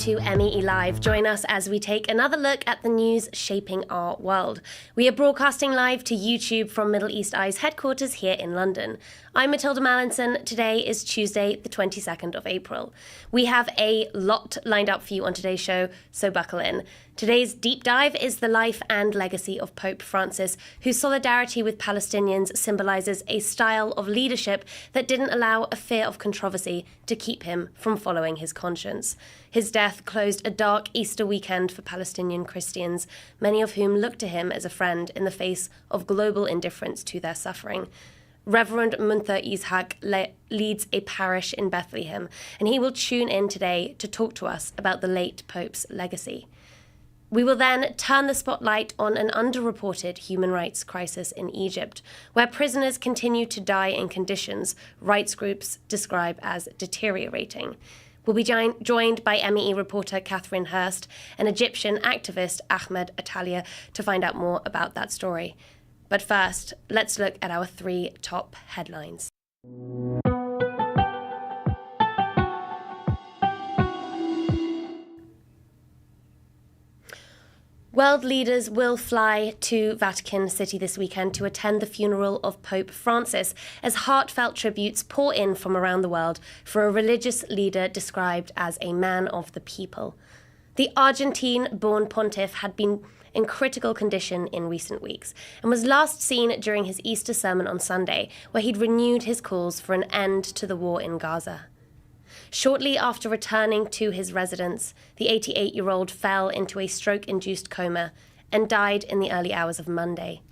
to MEELive. Join us as we take another look at the news shaping our world. We are broadcasting live to YouTube from Middle East Eye's headquarters here in London. I'm Matilda Mallinson. Today is Tuesday, the 22nd of April. We have a lot lined up for you on today's show, so buckle in. Today's deep dive is the life and legacy of Pope Francis, whose solidarity with Palestinians symbolises a style of leadership that didn't allow a fear of controversy to keep him from following his conscience. His death closed a dark Easter weekend for Palestinian Christians, many of whom looked to him as a friend in the face of global indifference to their suffering. Reverend Munther Ishaq leads a parish in Bethlehem, and he will tune in today to talk to us about the late Pope's legacy. We will then turn the spotlight on an underreported human rights crisis in Egypt, where prisoners continue to die in conditions rights groups describe as deteriorating. We'll be joined by MEE reporter Catherine Hurst and Egyptian activist Ahmed Atalia to find out more about that story. But first, let's look at our three top headlines. World leaders will fly to Vatican City this weekend to attend the funeral of Pope Francis as heartfelt tributes pour in from around the world for a religious leader described as a man of the people. The Argentine-born pontiff had been in critical condition in recent weeks and was last seen during his Easter sermon on Sunday, where he'd renewed his calls for an end to the war in Gaza. Shortly after returning to his residence, the 88-year-old fell into a stroke-induced coma and died in the early hours of Monday.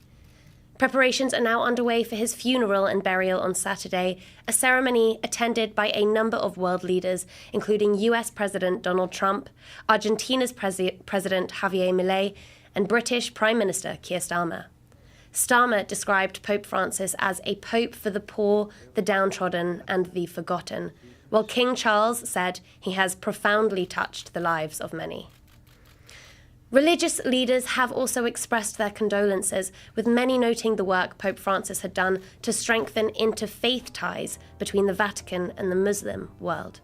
Preparations are now underway for his funeral and burial on Saturday, a ceremony attended by a number of world leaders, including US President Donald Trump, Argentina's President Javier Milei, and British Prime Minister Keir Starmer. Starmer described Pope Francis as a pope for the poor, the downtrodden, and the forgotten, while King Charles said he has profoundly touched the lives of many. Religious leaders have also expressed their condolences, with many noting the work Pope Francis had done to strengthen interfaith ties between the Vatican and the Muslim world.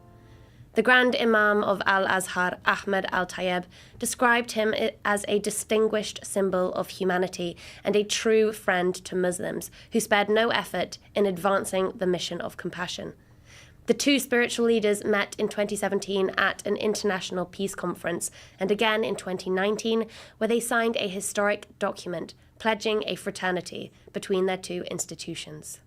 The Grand Imam of Al-Azhar, Ahmed Al-Tayeb, described him as a distinguished symbol of humanity and a true friend to Muslims who spared no effort in advancing the mission of compassion. The two spiritual leaders met in 2017 at an international peace conference and again in 2019, where they signed a historic document pledging a fraternity between their two institutions.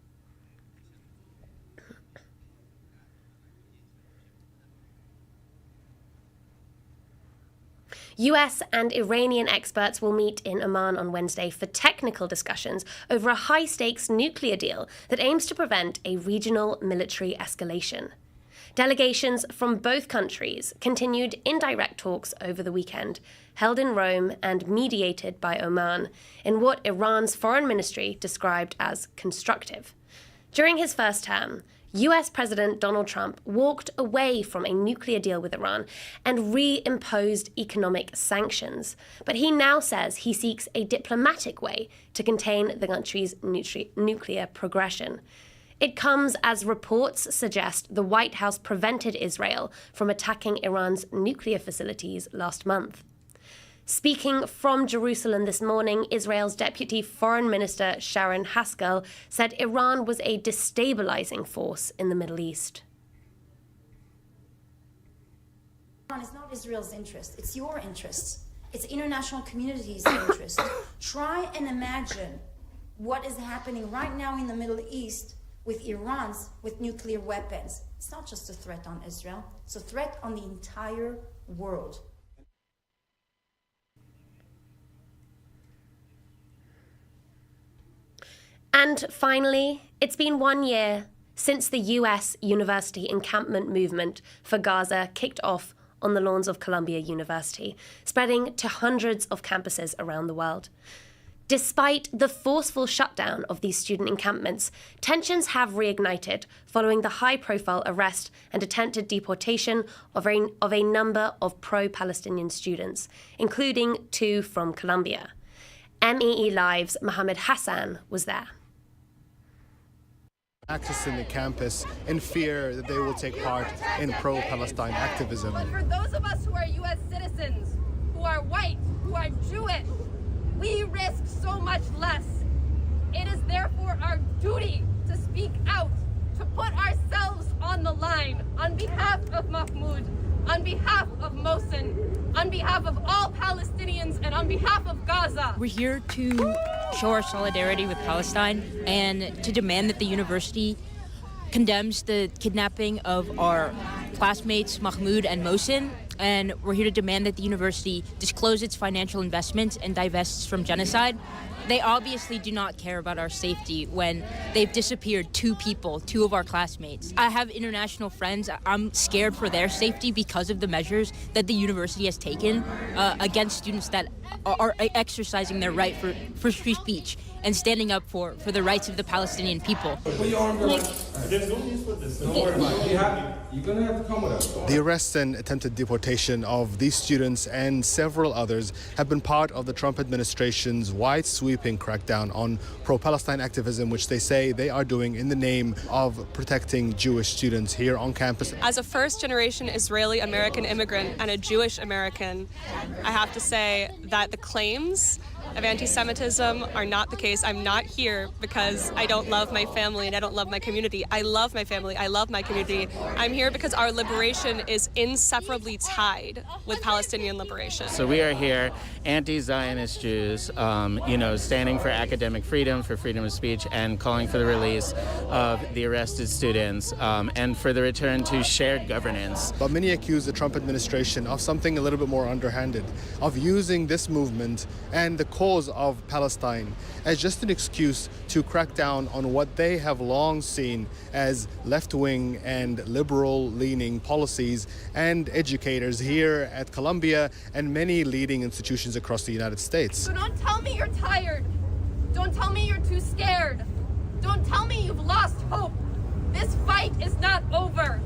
US and Iranian experts will meet in Oman on Wednesday for technical discussions over a high-stakes nuclear deal that aims to prevent a regional military escalation. Delegations from both countries continued indirect talks over the weekend, held in Rome and mediated by Oman, in what Iran's foreign ministry described as constructive. During his first term, US President Donald Trump walked away from a nuclear deal with Iran and reimposed economic sanctions. But he now says he seeks a diplomatic way to contain the country's nuclear progression. It comes as reports suggest the White House prevented Israel from attacking Iran's nuclear facilities last month. Speaking from Jerusalem this morning, Israel's Deputy Foreign Minister Sharon Haskell said Iran was a destabilizing force in the Middle East. Iran is not Israel's interest, it's your interest. It's international community's interest. Try and imagine what is happening right now in the Middle East with with nuclear weapons. It's not just a threat on Israel, it's a threat on the entire world. And finally, it's been 1 year since the US university encampment movement for Gaza kicked off on the lawns of Columbia University, spreading to hundreds of campuses around the world. Despite the forceful shutdown of these student encampments, tensions have reignited following the high-profile arrest and attempted deportation of a number of pro-Palestinian students, including 2 from Columbia. MEELive's Mohammed Hassan was there. accessing the campus in fear that they will take part in pro-Palestine activism. But for those of us who are U.S. citizens, who are white, who are Jewish, we risk so much less. It is therefore our duty to speak out, to put ourselves on the line on behalf of Mahmoud, on behalf of Mohsen, on behalf of all Palestinians, and on behalf of Gaza. We're here to show our solidarity with Palestine and to demand that the university condemns the kidnapping of our classmates Mahmoud and Mohsen. And we're here to demand that the university disclose its financial investments and divests from genocide. They obviously do not care about our safety when they've disappeared two of our classmates. I have international friends. I'm scared for their safety because of the measures that the university has taken against students that are exercising their right for free speech and standing up for the rights of the Palestinian people. The arrests and attempted deportation of these students and several others have been part of the Trump administration's wide sweeping crackdown on pro-Palestine activism, which they say they are doing in the name of protecting Jewish students here on campus. As a first-generation Israeli-American immigrant and a Jewish American, I have to say that the claims of anti-Semitism are not the case. I'm not here because I don't love my family and I don't love my community. I love my family. I love my community. I'm here because our liberation is inseparably tied with Palestinian liberation. So we are here, anti-Zionist Jews, standing for academic freedom, for freedom of speech, and calling for the release of the arrested students and for the return to shared governance. But many accuse the Trump administration of something a little bit more underhanded, of using this movement and the cause of Palestine as just an excuse to crack down on what they have long seen as left-wing and liberal-leaning policies and educators here at Columbia and many leading institutions across the United States. So don't tell me you're tired. Don't tell me you're too scared. Don't tell me you've lost hope. This fight is not over.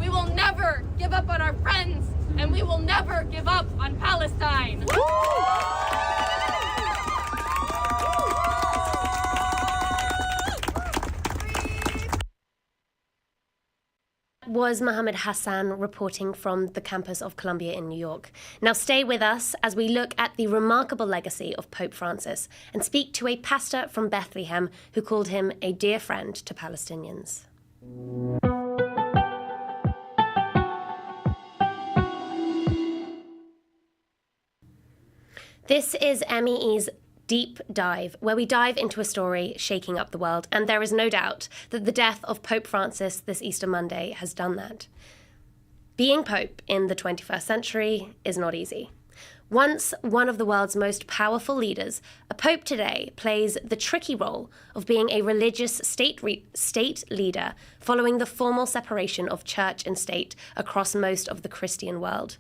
We will never give up on our friends, and we will never give up on Palestine. Was Mohammed Hassan reporting from the campus of Columbia in New York. Now stay with us as we look at the remarkable legacy of Pope Francis and speak to a pastor from Bethlehem who called him a dear friend to Palestinians. This is MEE's Deep Dive, where we dive into a story shaking up the world, and there is no doubt that the death of Pope Francis this Easter Monday has done that. Being Pope in the 21st century is not easy. Once one of the world's most powerful leaders, a pope today plays the tricky role of being a religious state leader following the formal separation of church and state across most of the Christian world.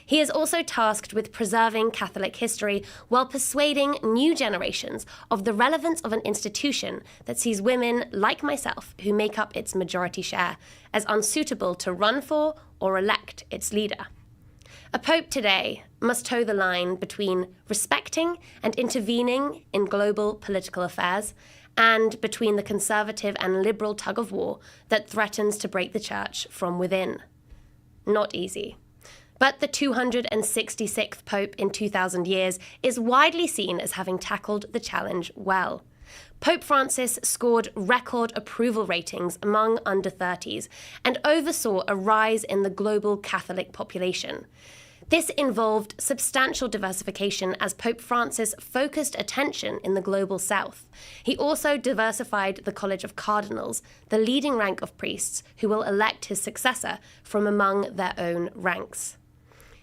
He is also tasked with preserving Catholic history while persuading new generations of the relevance of an institution that sees women like myself, who make up its majority share, as unsuitable to run for or elect its leader. A pope today must toe the line between respecting and intervening in global political affairs and between the conservative and liberal tug-of-war that threatens to break the church from within. Not easy. But the 266th Pope in 2,000 years is widely seen as having tackled the challenge well. Pope Francis scored record approval ratings among under-30s and oversaw a rise in the global Catholic population. This involved substantial diversification as Pope Francis focused attention in the global south. He also diversified the College of Cardinals, the leading rank of priests who will elect his successor from among their own ranks.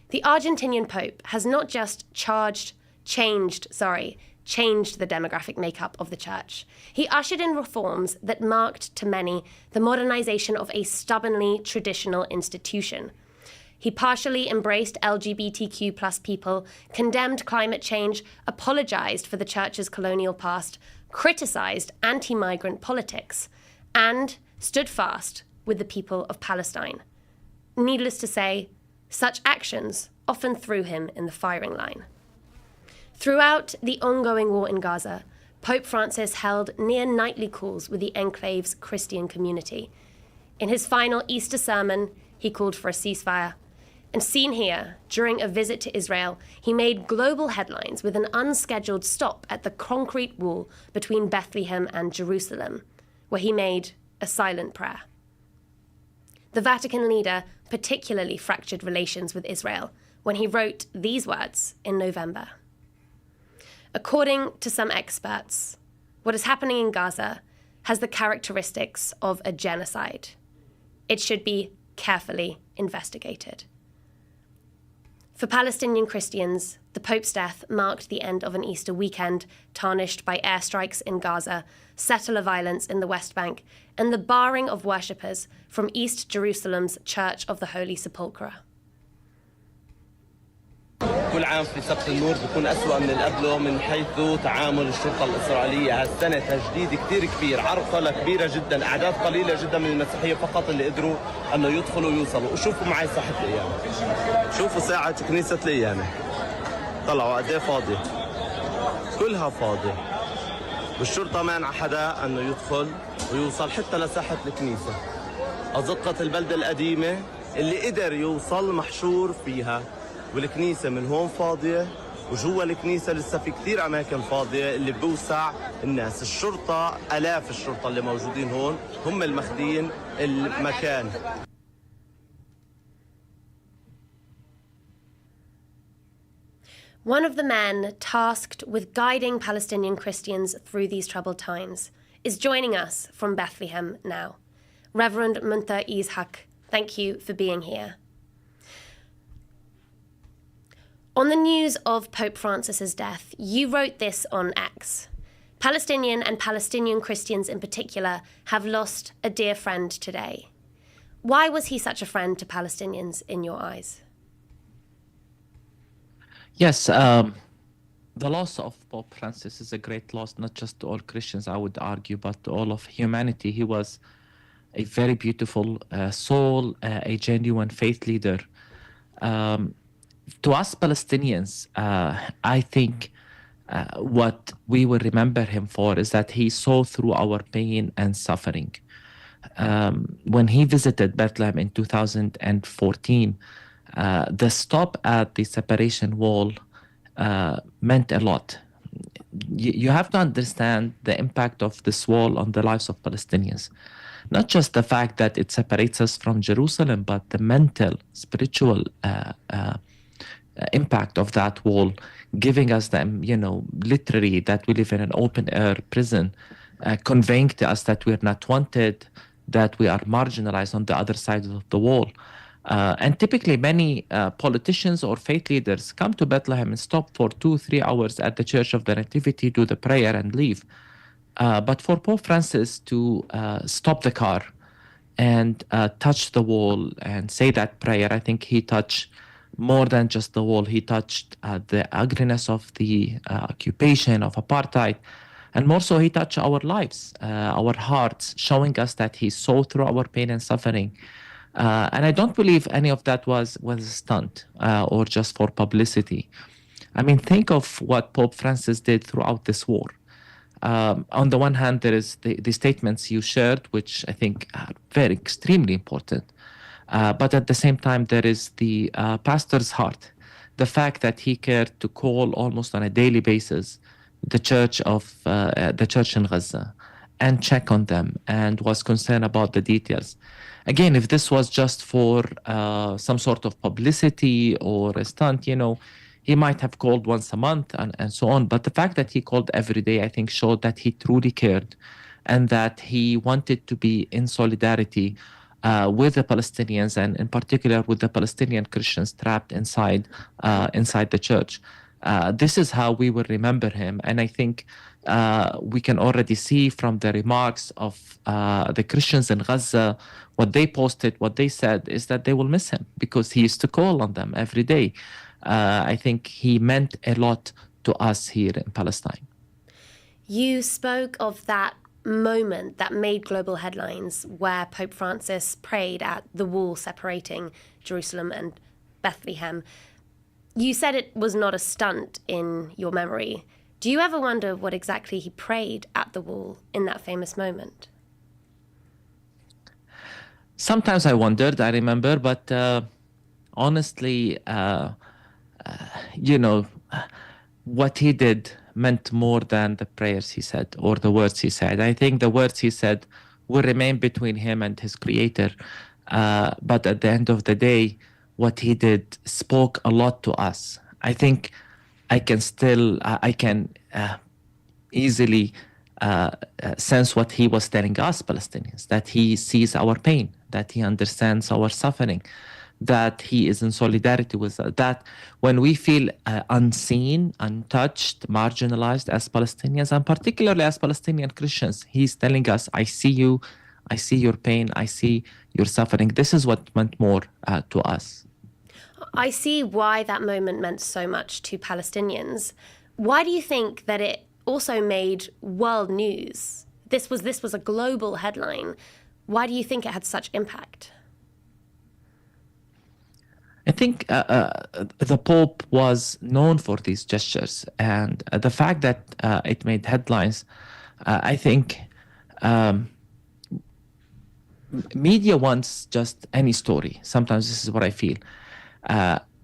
The Argentinian Pope has not just changed the demographic makeup of the church. He ushered in reforms that marked to many the modernization of a stubbornly traditional institution. He partially embraced LGBTQ+ people, condemned climate change, apologized for the church's colonial past, criticized anti-migrant politics, and stood fast with the people of Palestine. Needless to say, such actions often threw him in the firing line. Throughout the ongoing war in Gaza, Pope Francis held near nightly calls with the enclave's Christian community. In his final Easter sermon, he called for a ceasefire. And seen here, during a visit to Israel, he made global headlines with an unscheduled stop at the concrete wall between Bethlehem and Jerusalem, where he made a silent prayer. The Vatican leader particularly fractured relations with Israel when he wrote these words in November. According to some experts, what is happening in Gaza has the characteristics of a genocide. It should be carefully investigated. For Palestinian Christians, the Pope's death marked the end of an Easter weekend tarnished by airstrikes in Gaza, settler violence in the West Bank, and the barring of worshippers from East Jerusalem's Church of the Holy Sepulchre. كل عام في سبت النور بيكون أسوأ من اللي قبله من حيث تعامل الشرطة الإسرائيلية. هالسنة تجديد كتير كبير، عرقلة كبيرة جدا، أعداد قليلة جدا من المسيحية فقط اللي قدروا أنه يدخلوا ويوصلوا. وشوفوا معي ساحة القيامة، شوفوا ساعة كنيسة القيامة، طلعوا قد إيه فاضية، كلها فاضية، والشرطة مانعة حدا أنه يدخل ويوصل حتى لساحة الكنيسة. أزقة البلدة القديمة اللي قدر يوصل محشور فيها، والكنيسة من هون فاضية، وجوا الكنيسة لسه في كثير أماكن فاضية اللي بوسع الناس. الشرطة آلاف الشرطة اللي موجودين هون هم المخدين المكان. One of the men tasked with guiding Palestinian Christians through these troubled times is joining us from Bethlehem now. Reverend Munta Ishak, thank you for being here. On the news of Pope Francis's death, you wrote this on X. Palestinian and Palestinian Christians in particular have lost a dear friend today. Why was he such a friend to Palestinians in your eyes? Yes, the loss of Pope Francis is a great loss, not just to all Christians, I would argue, but to all of humanity. He was a very beautiful soul, a genuine faith leader. To us Palestinians, I think what we will remember him for is that he saw through our pain and suffering. When he visited Bethlehem in 2014, the stop at the separation wall meant a lot. You have to understand the impact of this wall on the lives of Palestinians. Not just the fact that it separates us from Jerusalem, but the mental, spiritual impact of that wall, giving us literally that we live in an open air prison, conveying to us that we are not wanted, that we are marginalized on the other side of the wall. And typically many politicians or faith leaders come to Bethlehem and stop for 2-3 hours at the Church of the Nativity, do the prayer and leave. But for Pope Francis to stop the car and touch the wall and say that prayer, I think he touched more than just the wall. He touched the ugliness of the occupation, of apartheid, and more so he touched our lives, our hearts, showing us that he saw through our pain and suffering. And I don't believe any of that was a stunt or just for publicity. I mean, think of what Pope Francis did throughout this war. On the one hand, there is the statements you shared, which I think are very extremely important. But at the same time, there is the pastor's heart, the fact that he cared to call almost on a daily basis the church in Gaza and check on them and was concerned about the details. Again, if this was just for some sort of publicity or a stunt, he might have called once a month and so on. But the fact that he called every day, I think, showed that he truly cared and that he wanted to be in solidarity with the Palestinians, and in particular with the Palestinian Christians trapped inside the church. This is how we will remember him. And I think we can already see from the remarks of the Christians in Gaza, what they posted, what they said is that they will miss him because he used to call on them every day. I think he meant a lot to us here in Palestine. You spoke of that moment that made global headlines where Pope Francis prayed at the wall separating Jerusalem and Bethlehem. You said it was not a stunt in your memory. Do you ever wonder what exactly he prayed at the wall in that famous moment? Sometimes I wondered, I remember, but honestly, you know, what he did meant more than the prayers he said or the words he said. I think the words he said will remain between him and his creator. But at the end of the day, what he did spoke a lot to us. I think I can easily sense what he was telling us Palestinians, that he sees our pain, that he understands our suffering, that he is in solidarity with us, that when we feel unseen, untouched, marginalized as Palestinians, and particularly as Palestinian Christians, he's telling us, I see you, I see your pain, I see your suffering. This is what meant more to us. I see why that moment meant so much to Palestinians. Why do you think that it also made world news? This was a global headline. Why do you think it had such impact? I think the Pope was known for these gestures, and the fact that it made headlines, I think media wants just any story. Sometimes this is what I feel.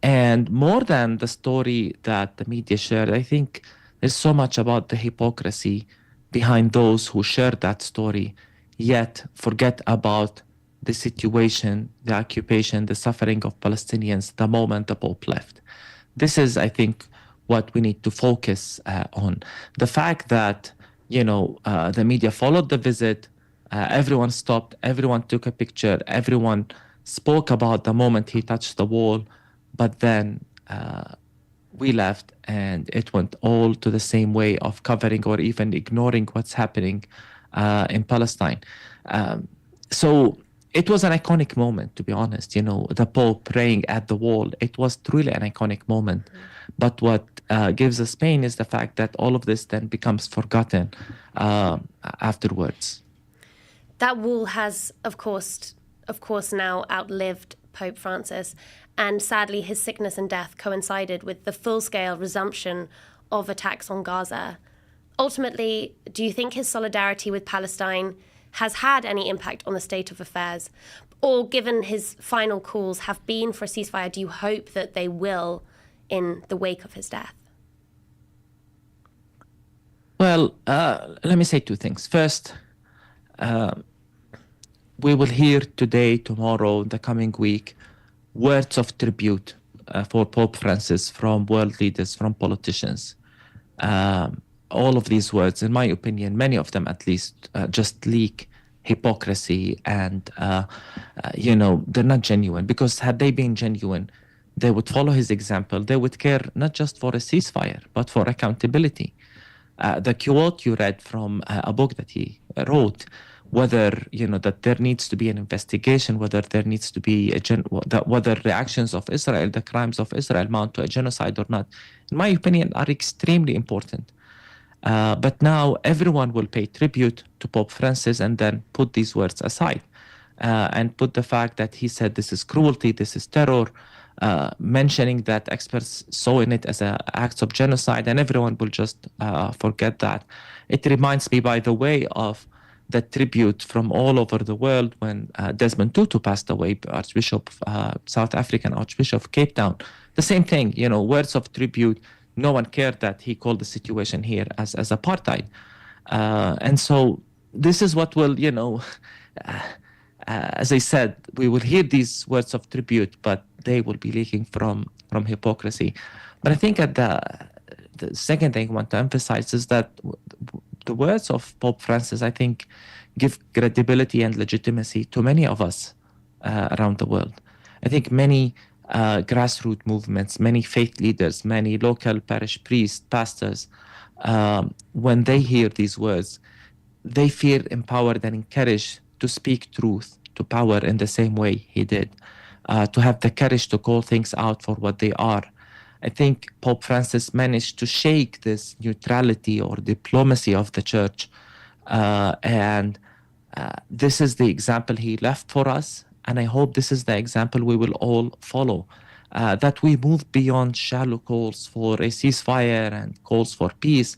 And more than the story that the media shared, I think there's so much about the hypocrisy behind those who share that story, yet forget about the situation, the occupation, the suffering of Palestinians the moment the Pope left. This is, I think, what we need to focus on. The fact that, the media followed the visit, everyone stopped, everyone took a picture, everyone spoke about the moment he touched the wall, but then we left and it went all to the same way of covering or even ignoring what's happening in Palestine. So it was an iconic moment, to be honest. The Pope praying at the wall, it was truly an iconic moment. But what gives us pain is the fact that all of this then becomes forgotten afterwards. That wall has, of course, now outlived Pope Francis, and sadly his sickness and death coincided with the full-scale resumption of attacks on Gaza. Ultimately, do you think his solidarity with Palestine has had any impact on the state of affairs? Or given his final calls have been for a ceasefire, do you hope that they will in the wake of his death? Well, let me say two things. First, we will hear today, tomorrow, the coming week, words of tribute for Pope Francis from world leaders, from politicians. All of these words, in my opinion, many of them at least, just leak hypocrisy and, they're not genuine. Because had they been genuine, they would follow his example. They would care not just for a ceasefire, but for accountability. The quote you read from a book that he wrote, whether, that there needs to be an investigation, whether there needs to be whether the actions of Israel, the crimes of Israel amount to a genocide or not, in my opinion, are extremely important. But now everyone will pay tribute to Pope Francis and then put these words aside and put the fact that he said this is cruelty, this is terror, mentioning that experts saw in it as acts of genocide, and everyone will just forget that. It reminds me, by the way, of the tribute from all over the world when Desmond Tutu passed away, Archbishop, South African Archbishop of Cape Town. The same thing, words of tribute. No one cared that he called the situation here as apartheid. And so this is what will, as I said, we will hear these words of tribute, but they will be leaking from hypocrisy. But I think that the second thing I want to emphasize is that the words of Pope Francis, I think, give credibility and legitimacy to many of us around the world. I think many grassroots movements, many faith leaders, many local parish priests, pastors, when they hear these words, they feel empowered and encouraged to speak truth to power in the same way he did, to have the courage to call things out for what they are. I think Pope Francis managed to shake this neutrality or diplomacy of the church. And this is the example he left for us. And I hope this is the example we will all follow. that we move beyond shallow calls for a ceasefire and calls for peace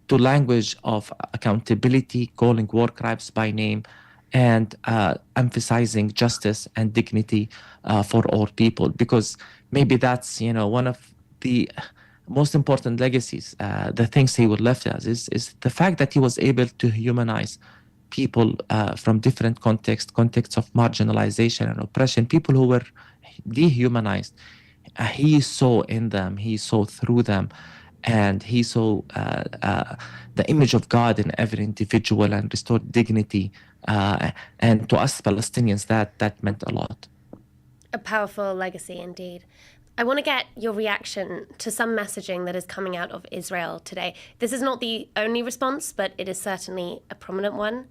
to language of accountability, calling war crimes by name, and emphasizing justice and dignity for all people. Because maybe that's, one of the most important legacies, the things he would left us is the fact that he was able to humanize people from different contexts of marginalization and oppression, people who were dehumanized. He saw in them, he saw through them, and he saw the image of God in every individual and restored dignity. And to us Palestinians, that meant a lot. A powerful legacy indeed. I want to get your reaction to some messaging that is coming out of Israel today. This is not the only response, but it is certainly a prominent one.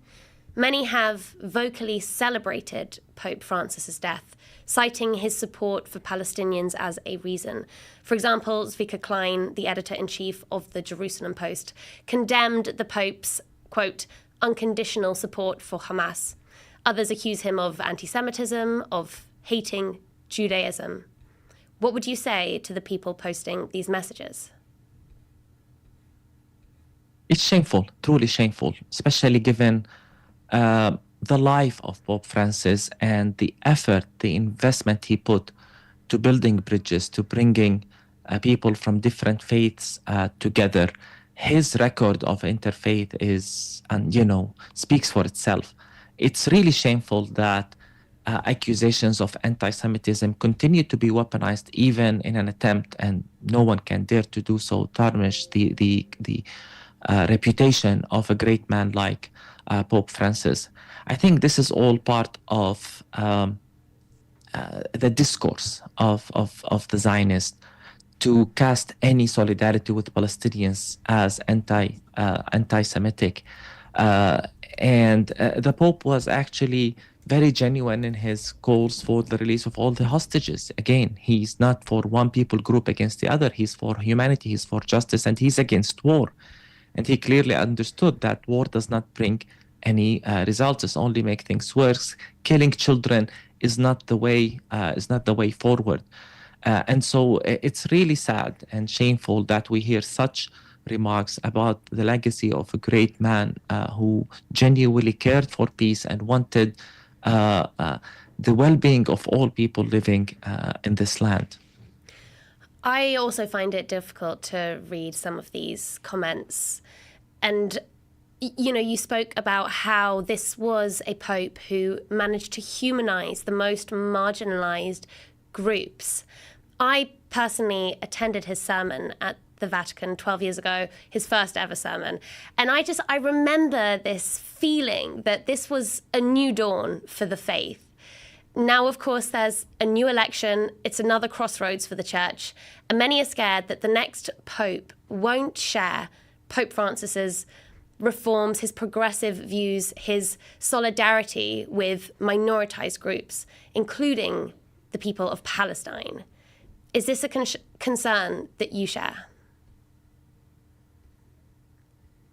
Many have vocally celebrated Pope Francis's death, citing his support for Palestinians as a reason. For example, Zvika Klein, the editor-in-chief of the Jerusalem Post, condemned the Pope's, quote, unconditional support for Hamas. Others accuse him of anti-Semitism, of hating Judaism. What would you say to the people posting these messages? It's shameful, truly shameful, especially given the life of Pope Francis and the effort, the investment he put to building bridges, to bringing people from different faiths together. His record of interfaith is, speaks for itself. It's really shameful that accusations of anti-Semitism continue to be weaponized, even in an attempt, and no one can dare to do so, tarnish the reputation of a great man like Pope Francis. I think this is all part of the discourse of the Zionists to cast any solidarity with Palestinians as anti-Semitic. And the Pope was actually very genuine in his calls for the release of all the hostages. Again, he's not for one people group against the other. He's for humanity, he's for justice, and he's against war. And he clearly understood that war does not bring any results. It's only make things worse. Killing children is not the way forward. And so it's really sad and shameful that we hear such remarks about the legacy of a great man who genuinely cared for peace and wanted the well-being of all people living in this land. I also find it difficult to read some of these comments. And, you spoke about how this was a pope who managed to humanize the most marginalized groups. I personally attended his sermon at the Vatican 12 years ago, his first ever sermon. And I remember this feeling that this was a new dawn for the faith. Now, of course, there's a new election. It's another crossroads for the church. And many are scared that the next pope won't share Pope Francis's reforms, his progressive views, his solidarity with minoritized groups, including the people of Palestine. Is this a concern that you share?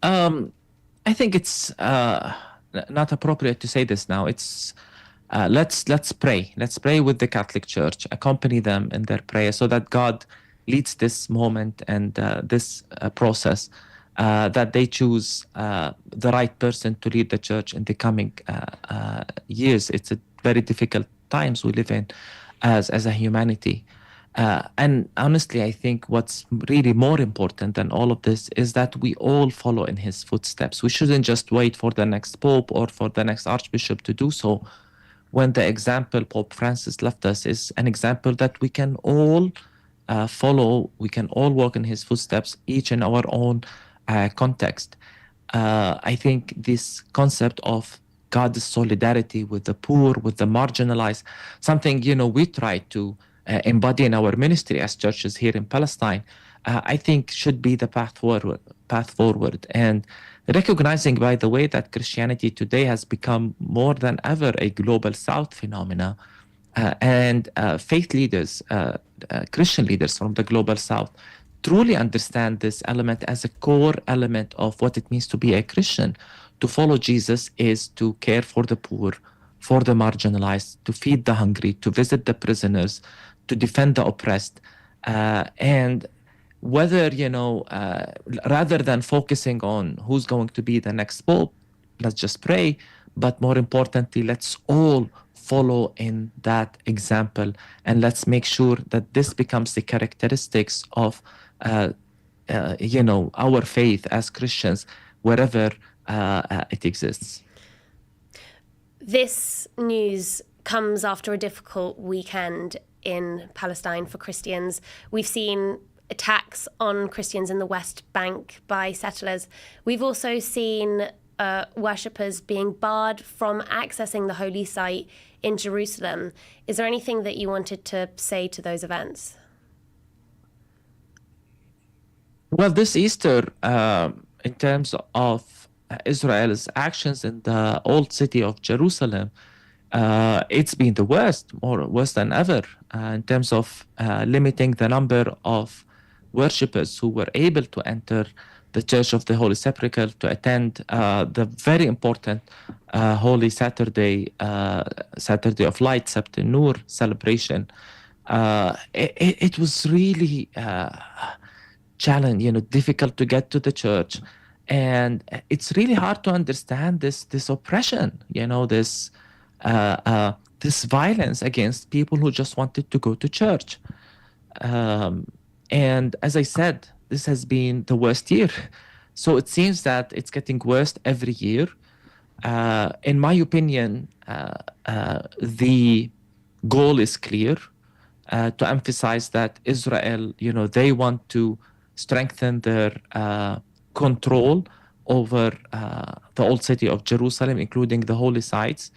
I think it's not appropriate to say this now. It's let's pray. Let's pray with the Catholic Church, accompany them in their prayer so that God leads this moment and this process, that they choose the right person to lead the church in the coming years. It's a very difficult times we live in as a humanity. And honestly, I think what's really more important than all of this is that we all follow in his footsteps. We shouldn't just wait for the next pope or for the next archbishop to do so, when the example Pope Francis left us is an example that we can all follow. We can all walk in his footsteps, each in our own context. I think this concept of God's solidarity with the poor, with the marginalized, something, we try to embody in our ministry as churches here in Palestine, I think should be the path forward. And recognizing, by the way, that Christianity today has become more than ever a global South phenomena, and faith leaders, Christian leaders from the global South, truly understand this element as a core element of what it means to be a Christian. To follow Jesus is to care for the poor, for the marginalized, to feed the hungry, to visit the prisoners, to defend the oppressed. And whether, rather than focusing on who's going to be the next pope, let's just pray. But more importantly, let's all follow in that example, and let's make sure that this becomes the characteristics of, our faith as Christians, wherever it exists. This news comes after a difficult weekend in Palestine for Christians. We've seen attacks on Christians in the West Bank by settlers. We've also seen worshippers being barred from accessing the holy site in Jerusalem. Is there anything that you wanted to say to those events? Well, this Easter, in terms of Israel's actions in the old city of Jerusalem, it's been the worst, or worse than ever, in terms of limiting the number of worshippers who were able to enter the Church of the Holy Sepulchre to attend the very important Holy Saturday, Saturday of Light, Sabt Nur celebration. It was really challenging, difficult to get to the church. And it's really hard to understand this oppression, this violence against people who just wanted to go to church. And as I said, this has been the worst year. So it seems that it's getting worse every year. In my opinion, the goal is clear, to emphasize that Israel, they want to strengthen their control over the old city of Jerusalem, including the holy sites.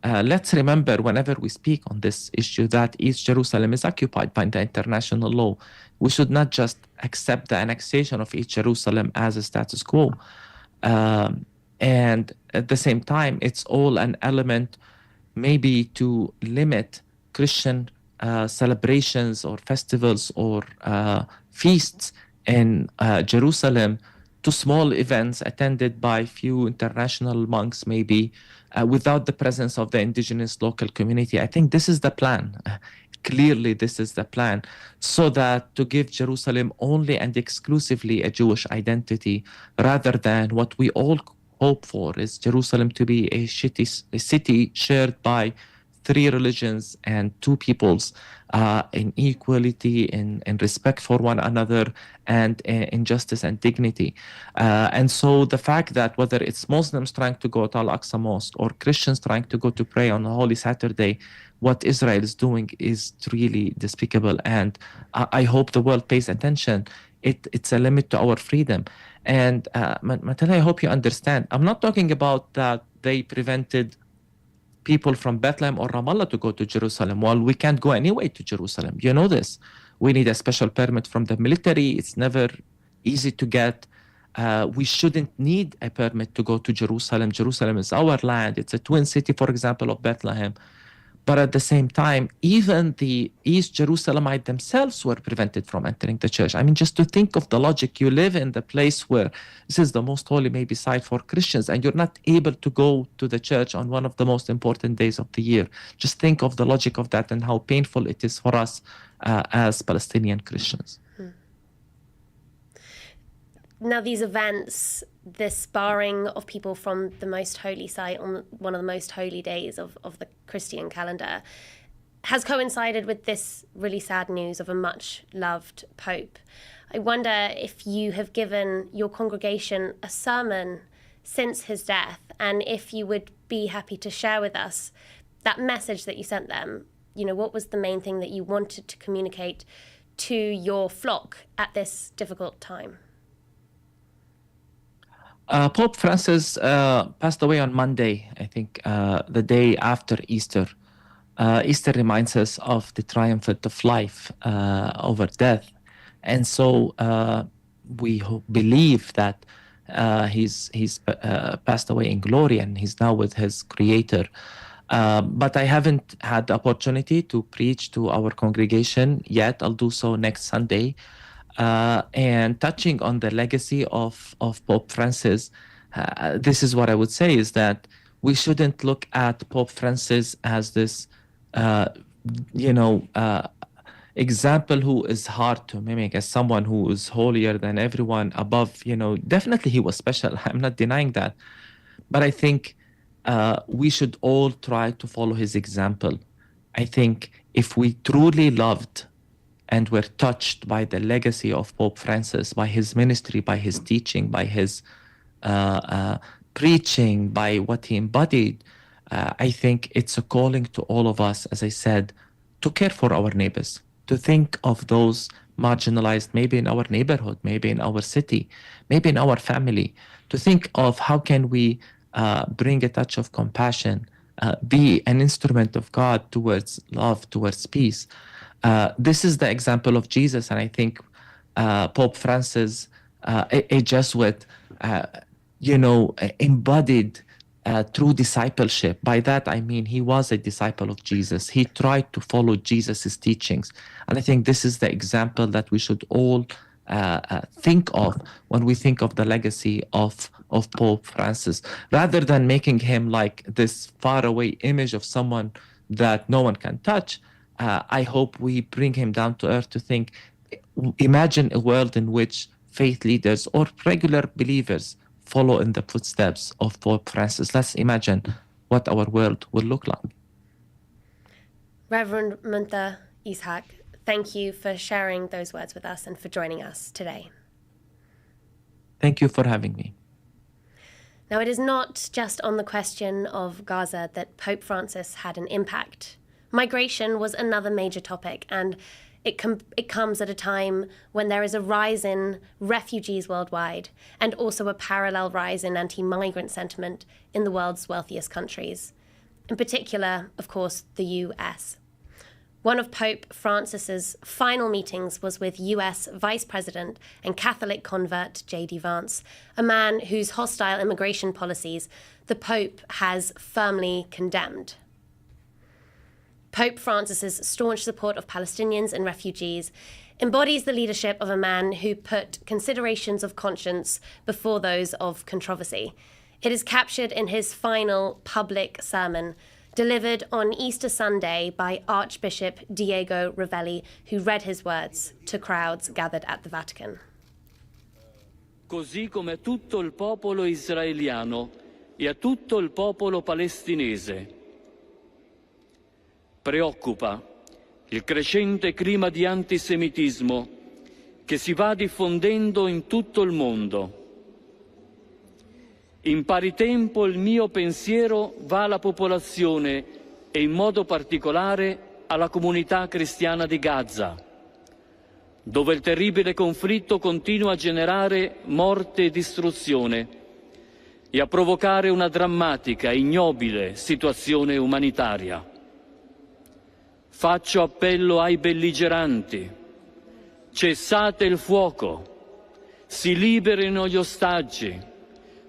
Let's remember, whenever we speak on this issue, that East Jerusalem is occupied by the international law. We should not just accept the annexation of East Jerusalem as a status quo. And at the same time, it's all an element maybe to limit Christian celebrations or festivals or feasts in Jerusalem to small events attended by few international monks, maybe, without the presence of the indigenous local community. I think this is the plan. Clearly, this is the plan, so that to give Jerusalem only and exclusively a Jewish identity, rather than what we all hope for is Jerusalem to be a city shared by 3 religions and 2 peoples, in equality, in respect for one another, and in justice and dignity. And so the fact that whether it's Muslims trying to go to Al-Aqsa Mosque or Christians trying to go to pray on a Holy Saturday, what Israel is doing is really despicable. And I hope the world pays attention. It's a limit to our freedom. And Matala, I hope you understand. I'm not talking about that they prevented people from Bethlehem or Ramallah to go to Jerusalem. Well, we can't go anyway to Jerusalem. You know this. We need a special permit from the military. It's never easy to get. We shouldn't need a permit to go to Jerusalem. Jerusalem is our land. It's a twin city, for example, of Bethlehem. But at the same time, even the East Jerusalemites themselves were prevented from entering the church. I mean, just to think of the logic, you live in the place where this is the most holy maybe site for Christians, and you're not able to go to the church on one of the most important days of the year. Just think of the logic of that and how painful it is for us as Palestinian Christians. Now, these events, this barring of people from the most holy site on one of the most holy days of the Christian calendar, has coincided with this really sad news of a much-loved Pope. I wonder if you have given your congregation a sermon since his death, and if you would be happy to share with us that message that you sent them. What was the main thing that you wanted to communicate to your flock at this difficult time? Pope Francis passed away on Monday, I think, the day after Easter. Easter reminds us of the triumph of life over death. And so we believe that he's passed away in glory and he's now with his Creator. But I haven't had the opportunity to preach to our congregation yet. I'll do so next Sunday. And touching on the legacy of Pope Francis, this is what I would say, is that we shouldn't look at Pope Francis as this, example who is hard to mimic, as someone who is holier than everyone, above, definitely he was special. I'm not denying that. But I think we should all try to follow his example. I think if we truly loved and were touched by the legacy of Pope Francis, by his ministry, by his teaching, by his preaching, by what he embodied, I think it's a calling to all of us, as I said, to care for our neighbors, to think of those marginalized, maybe in our neighborhood, maybe in our city, maybe in our family, to think of how can we bring a touch of compassion, be an instrument of God towards love, towards peace. This is the example of Jesus, and I think Pope Francis, a Jesuit, embodied true discipleship. By that, I mean he was a disciple of Jesus. He tried to follow Jesus's teachings. And I think this is the example that we should all think of when we think of the legacy of Pope Francis, rather than making him like this faraway image of someone that no one can touch. I hope we bring him down to earth to think, imagine a world in which faith leaders or regular believers follow in the footsteps of Pope Francis. Let's imagine what our world will look like. Reverend Muntha Ishaq, thank you for sharing those words with us and for joining us today. Thank you for having me. Now, it is not just on the question of Gaza that Pope Francis had an impact. Migration was another major topic, and it comes at a time when there is a rise in refugees worldwide and also a parallel rise in anti-migrant sentiment in the world's wealthiest countries. In particular, of course, the US. One of Pope Francis's final meetings was with US Vice President and Catholic convert J.D. Vance, a man whose hostile immigration policies the Pope has firmly condemned. Pope Francis's staunch support of Palestinians and refugees embodies the leadership of a man who put considerations of conscience before those of controversy. It is captured in his final public sermon, delivered on Easter Sunday by Archbishop Diego Ravelli, who read his words to crowds gathered at the Vatican. Così come a tutto il popolo israeliano e a tutto il popolo palestinese. Preoccupa il crescente clima di antisemitismo che si va diffondendo in tutto il mondo. In pari tempo il mio pensiero va alla popolazione e in modo particolare alla comunità cristiana di Gaza, dove il terribile conflitto continua a generare morte e distruzione e a provocare una drammatica e ignobile situazione umanitaria. Faccio appello ai belligeranti: cessate il fuoco, si liberino gli ostaggi,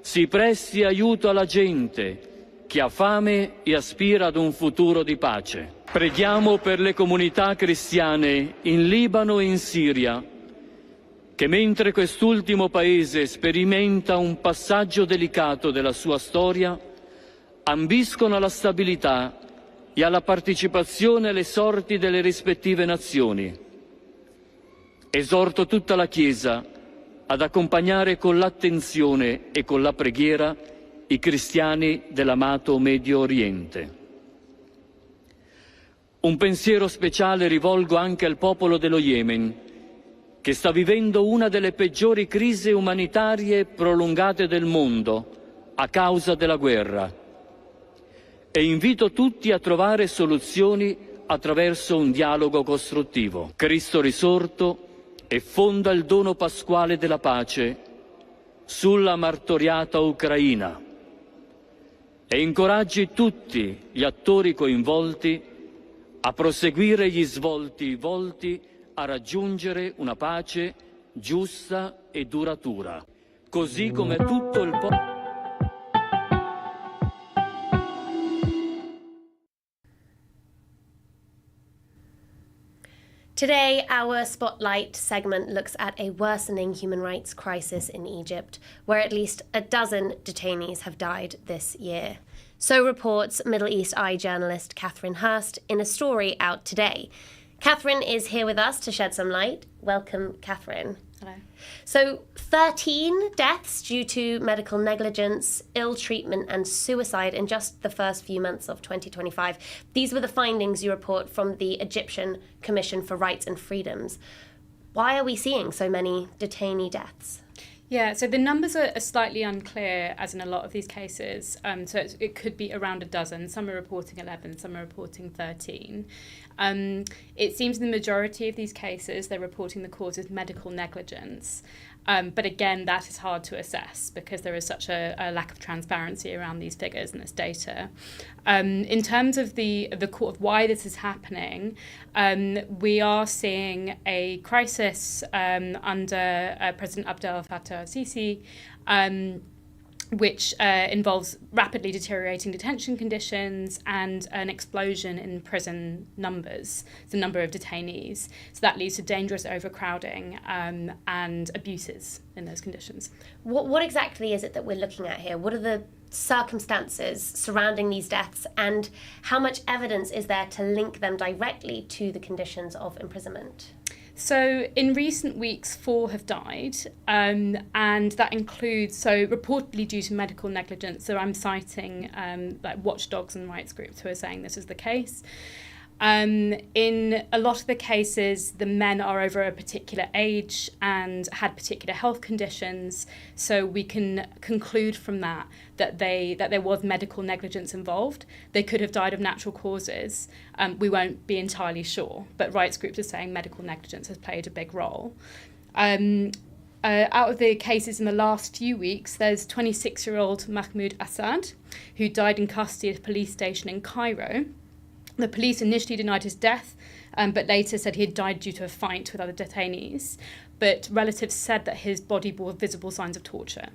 si presti aiuto alla gente che ha fame e aspira ad un futuro di pace. Preghiamo per le comunità cristiane in Libano e in Siria, che mentre quest'ultimo paese sperimenta un passaggio delicato della sua storia, ambiscono alla stabilità e alla partecipazione alle sorti delle rispettive nazioni. Esorto tutta la Chiesa ad accompagnare con l'attenzione e con la preghiera i cristiani dell'amato Medio Oriente. Un pensiero speciale rivolgo anche al popolo dello Yemen, che sta vivendo una delle peggiori crisi umanitarie prolungate del mondo a causa della guerra. E invito tutti a trovare soluzioni attraverso un dialogo costruttivo. Cristo risorto e fonda il dono pasquale della pace sulla martoriata Ucraina e incoraggi tutti gli attori coinvolti a proseguire gli svolti volti a raggiungere una pace giusta e duratura, così come tutto il popolo. Today, our Spotlight segment looks at a worsening human rights crisis in Egypt, where at least a dozen detainees have died this year. So reports Middle East Eye journalist Catherine Hurst in a story out today. Catherine is here with us to shed some light. Welcome, Catherine. Hello. So 13 deaths due to medical negligence, ill treatment and suicide in just the first few months of 2025. These were the findings you report from the Egyptian Commission for Rights and Freedoms. Why are we seeing so many detainee deaths? Yeah, so the numbers are slightly unclear, as in a lot of these cases. So it could be around a dozen. Some are reporting 11, some are reporting 13. It seems in the majority of these cases, they're reporting the cause of medical negligence. But again, that is hard to assess because there is such a lack of transparency around these figures and this data. In terms of the why this is happening, we are seeing a crisis under President Abdel Fattah al-Sisi, which involves rapidly deteriorating detention conditions and an explosion in prison numbers, the number of detainees. So that leads to dangerous overcrowding and abuses in those conditions. What exactly is it that we're looking at here? What are the circumstances surrounding these deaths, and how much evidence is there to link them directly to the conditions of imprisonment? So in recent weeks, 4 have died, and that includes, so reportedly due to medical negligence. So I'm citing like watchdogs and rights groups who are saying this is the case. In a lot of the cases, the men are over a particular age and had particular health conditions, so we can conclude from that there was medical negligence involved. They could have died of natural causes. We won't be entirely sure, but rights groups are saying medical negligence has played a big role. Out of the cases in the last few weeks, there's 26-year-old Mahmoud Assad, who died in custody at a police station in Cairo. The police initially denied his death, but later said he had died due to a fight with other detainees. But relatives said that his body bore visible signs of torture.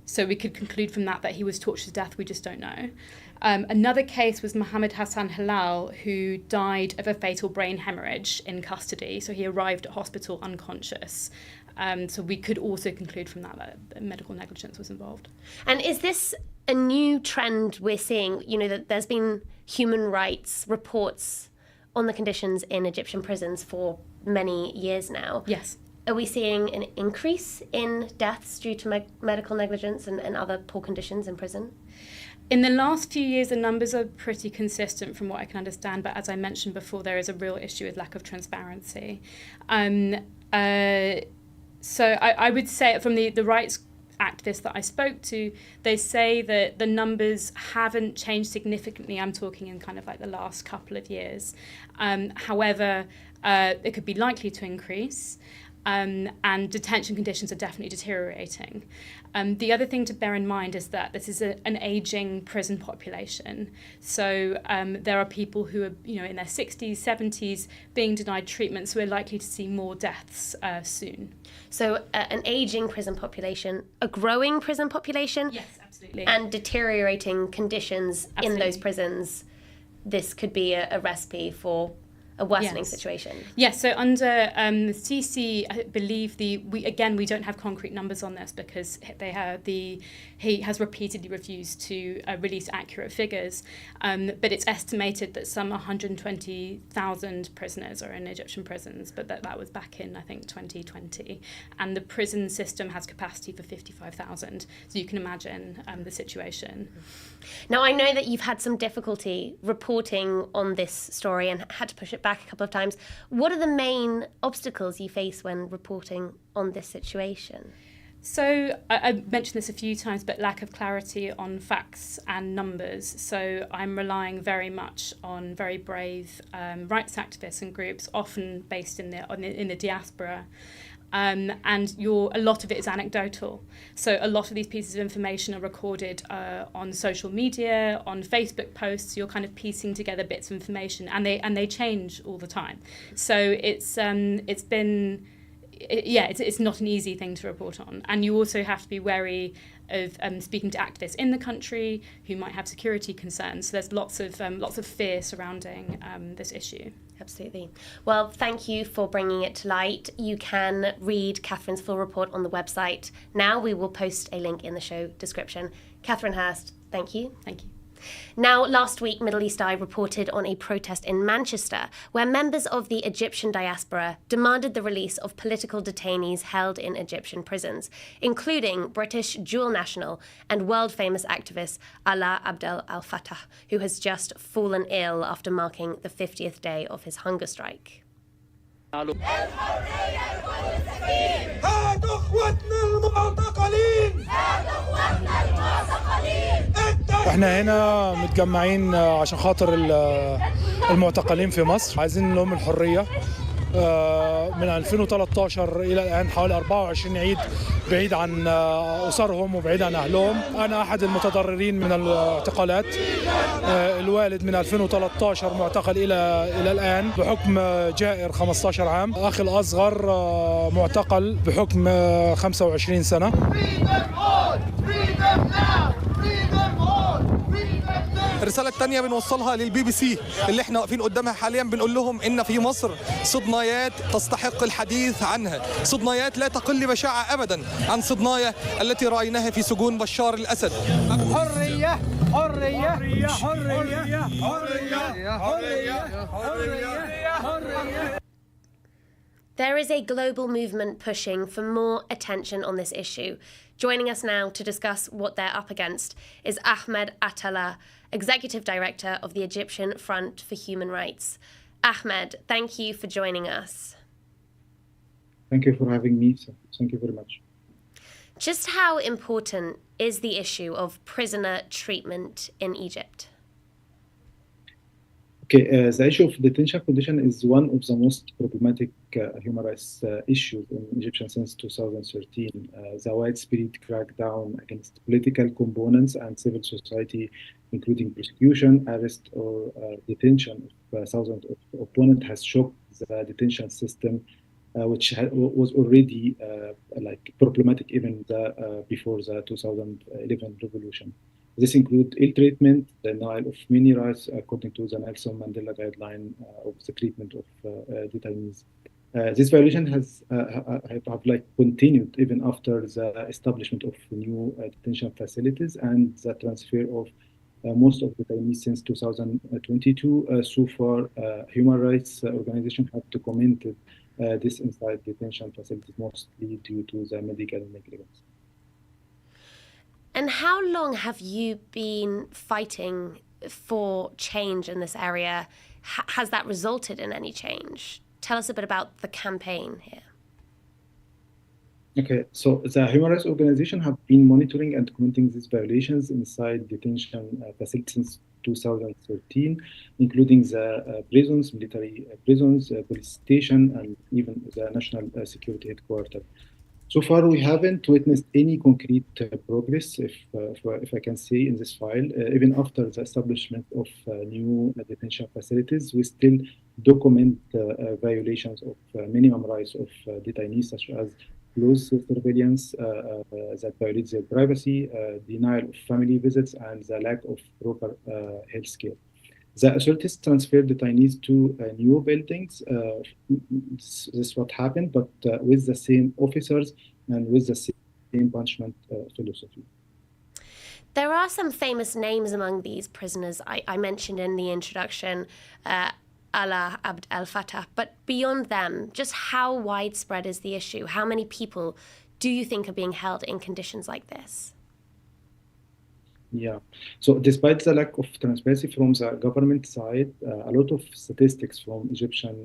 So we could conclude from that he was tortured to death, we just don't know. Another case was Mohammed Hassan Halal, who died of a fatal brain hemorrhage in custody. So he arrived at hospital unconscious. So we could also conclude from that medical negligence was involved. And is this a new trend we're seeing? You know, that there's been human rights reports on the conditions in Egyptian prisons for many years now. Yes. Are we seeing an increase in deaths due to medical negligence and other poor conditions in prison? In the last few years, the numbers are pretty consistent from what I can understand, but as I mentioned before, there is a real issue with lack of transparency. So I would say from the rights activists that I spoke to, they say that the numbers haven't changed significantly. I'm talking in kind of like the last couple of years. However, it could be likely to increase. And detention conditions are definitely deteriorating. The other thing to bear in mind is that this is an ageing prison population. So there are people who are, in their 60s, 70s being denied treatment, so we're likely to see more deaths soon. So an ageing prison population, a growing prison population? Yes, absolutely. And deteriorating conditions in those prisons. This could be a recipe for a worsening situation. Yes, so under the CC, I believe we don't have concrete numbers on this because he has repeatedly refused to release accurate figures, but it's estimated that some 120,000 prisoners are in Egyptian prisons, but that was back in, I think, 2020, and the prison system has capacity for 55,000, so you can imagine the situation. Now, I know that you've had some difficulty reporting on this story and had to push it back a couple of times. What are the main obstacles you face when reporting on this situation? So I mentioned this a few times, but lack of clarity on facts and numbers. So I'm relying very much on very brave rights activists and groups, often based in the diaspora. And a lot of it is anecdotal. So a lot of these pieces of information are recorded on social media, on Facebook posts. You're kind of piecing together bits of information, and they change all the time. So it's not an easy thing to report on. And you also have to be wary of speaking to activists in the country who might have security concerns. So there's lots of fear surrounding this issue. Absolutely. Well, thank you for bringing it to light. You can read Catherine's full report on the website. Now we will post a link in the show description. Catherine Hurst, thank you. Thank you. Now, last week, Middle East Eye reported on a protest in Manchester where members of the Egyptian diaspora demanded the release of political detainees held in Egyptian prisons, including British dual national and world-famous activist Alaa Abdel Al-Fattah, who has just fallen ill after marking the 50th day of his hunger strike. احنا هنا متجمعين عشان خاطر المعتقلين في مصر، عايزين لهم الحرية. من 2013 إلى الآن حوالي 24 عيد بعيد عن أسرهم وبعيد عن أهلهم. أنا أحد المتضررين من الاعتقالات. الوالد من 2013 معتقل إلى الآن بحكم جائر 15 عام. أخي الأصغر معتقل بحكم 25 سنة. الرسالة الثانية بنوصلها للبي بي سي اللي احنا واقفين قدامها حاليا، بنقول لهم ان في مصر صدنايات تستحق الحديث عنها، صدنايات لا تقل بشاعة ابدا عن صدنايا التي رأيناها في سجون بشار الأسد. حرية حرية حرية حرية حرية حرية. There is a global movement pushing for more attention on this issue. Joining us now to discuss what they're up against is Ahmed Attallah, Executive Director of the Egyptian Front for Human Rights. Ahmed, thank you for joining us. Thank you for having me. Thank you very much. Just how important is the issue of prisoner treatment in Egypt? Okay, the issue of detention condition is one of the most problematic human rights issues in Egypt since 2013. The widespread crackdown against political components and civil society, including persecution, arrest, or detention of thousands of opponents, has shocked the detention system, which was already problematic even before the 2011 revolution. This includes ill treatment, denial of many rights according to the Nelson Mandela guideline of the treatment of detainees. This violation have continued even after the establishment of new detention facilities and the transfer of most of the detainees since 2022. So far, human rights organizations have documented this inside detention facilities, mostly due to the medical negligence. And how long have you been fighting for change in this area? Has that resulted in any change? Tell us a bit about the campaign here. Okay, so the human rights organization have been monitoring and documenting these violations inside detention facilities since 2013, including the prisons, military prisons, police station, and even the National Security Headquarters. So far, we haven't witnessed any concrete progress, if I can say, in this file. Even after the establishment of new detention facilities, we still document violations of minimum rights of detainees, such as close surveillance that violates their privacy, denial of family visits, and the lack of proper health care. The authorities transferred detainees to new buildings. This is what happened, but with the same officers and with the same punishment philosophy. There are some famous names among these prisoners I mentioned in the introduction, Alaa Abdel Al-Fattah, but beyond them, just how widespread is the issue? How many people do you think are being held in conditions like this? Yeah, so despite the lack of transparency from the government side, a lot of statistics from Egyptian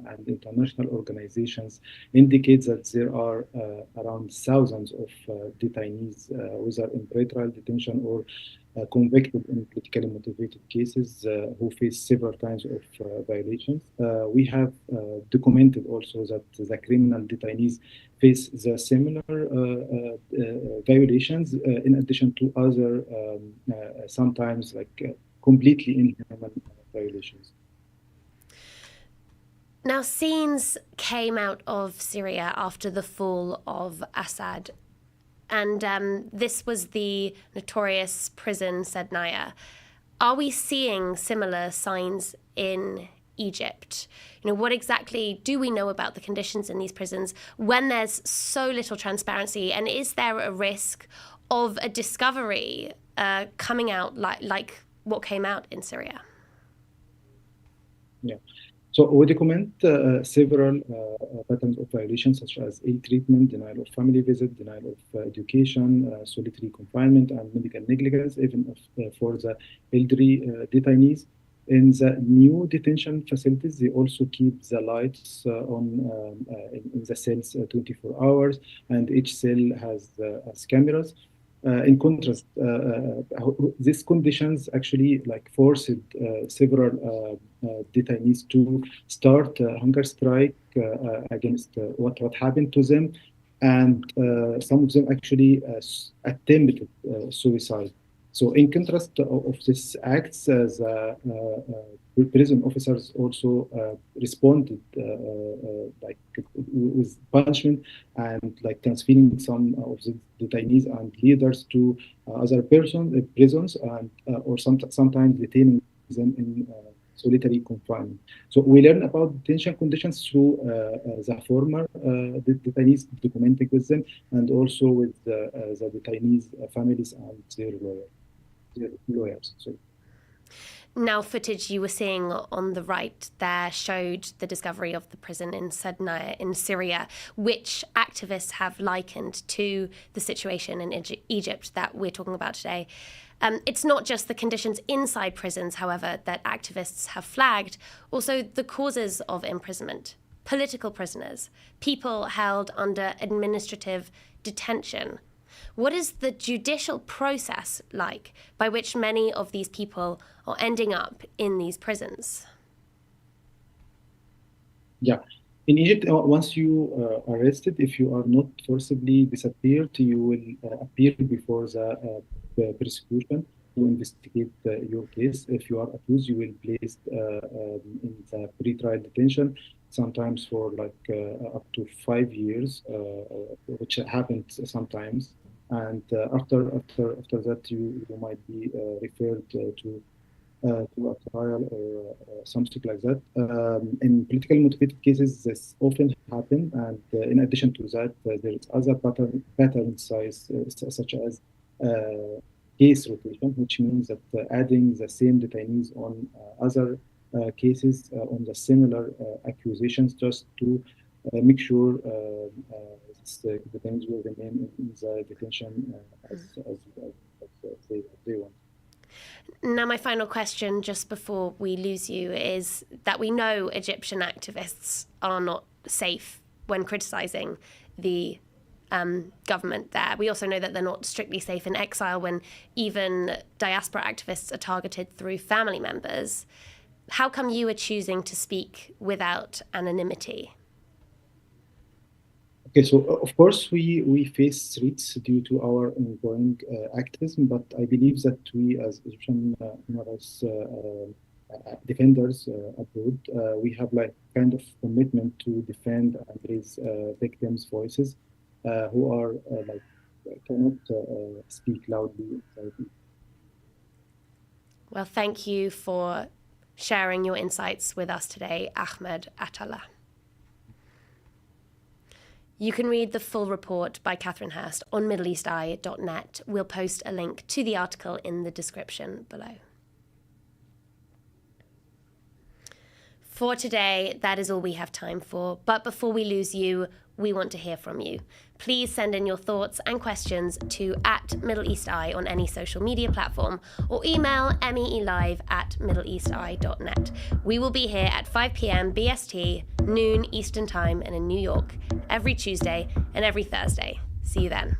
and international organizations indicate that there are around thousands of detainees, whether in pretrial detention or convicted in politically motivated cases, who face several kinds of violations. We have documented also that the criminal detainees face the similar violations, in addition to other sometimes completely inhuman violations. Now, scenes came out of Syria after the fall of Assad, and this was the notorious prison Sednaya. Are we seeing similar signs in Egypt. What exactly do we know about the conditions in these prisons when there's so little transparency? And is there a risk of a discovery coming out like what came out in Syria? Yeah. So we document several patterns of violations, such as ill treatment, denial of family visit, denial of education, solitary confinement, and medical negligence, even for the elderly detainees. In the new detention facilities, they also keep the lights on in the cells 24 hours, and each cell has cameras. In contrast, these conditions actually forced several detainees to start a hunger strike against what happened to them, and some of them actually attempted suicide. So in contrast of these acts, the prison officers also responded with punishment and transferring some of the detainees and leaders to other prisons, and or sometimes detaining them in solitary confinement. So we learn about detention conditions through the former detainees, documenting with them, and also with the detainees' families and their lawyers. So. Now, footage you were seeing on the right there showed the discovery of the prison in Sedna in Syria, which activists have likened to the situation in Egypt that we're talking about today. It's not just the conditions inside prisons, however, that activists have flagged, also the causes of imprisonment. Political prisoners, people held under administrative detention. What is the judicial process like by which many of these people are ending up in these prisons? Yeah. In Egypt, once you are arrested, if you are not forcibly disappeared, you will appear before the prosecution to investigate your case. If you are accused, you will be placed in the pre-trial detention, sometimes for up to 5 years, which happens sometimes. And after that, you might be referred to a trial or something like that. In political motivated cases, this often happens, and in addition to that, there is other patterns such as case rotation, which means that adding the same detainees on other cases on the similar accusations, just to make sure the detainees will remain in the detention as they want. Now, my final question, just before we lose you, is that we know Egyptian activists are not safe when criticising the government there. We also know that they're not strictly safe in exile when even diaspora activists are targeted through family members. How come you are choosing to speak without anonymity? Okay, so of course we face threats due to our ongoing activism, but I believe that we as Egyptian human rights defenders abroad, we have kind of commitment to defend and raise victims' voices who are cannot speak loudly. Well, thank you for sharing your insights with us today, Ahmed Attallah. You can read the full report by Catherine Hurst on MiddleEastEye.net. We'll post a link to the article in the description below. For today, that is all we have time for. But before we lose you, we want to hear from you. Please send in your thoughts and questions to @MiddleEastEye on any social media platform, or email MEELive@MiddleEastEye.net. We will be here at 5 p.m. BST, noon Eastern Time, and in New York, every Tuesday and every Thursday. See you then.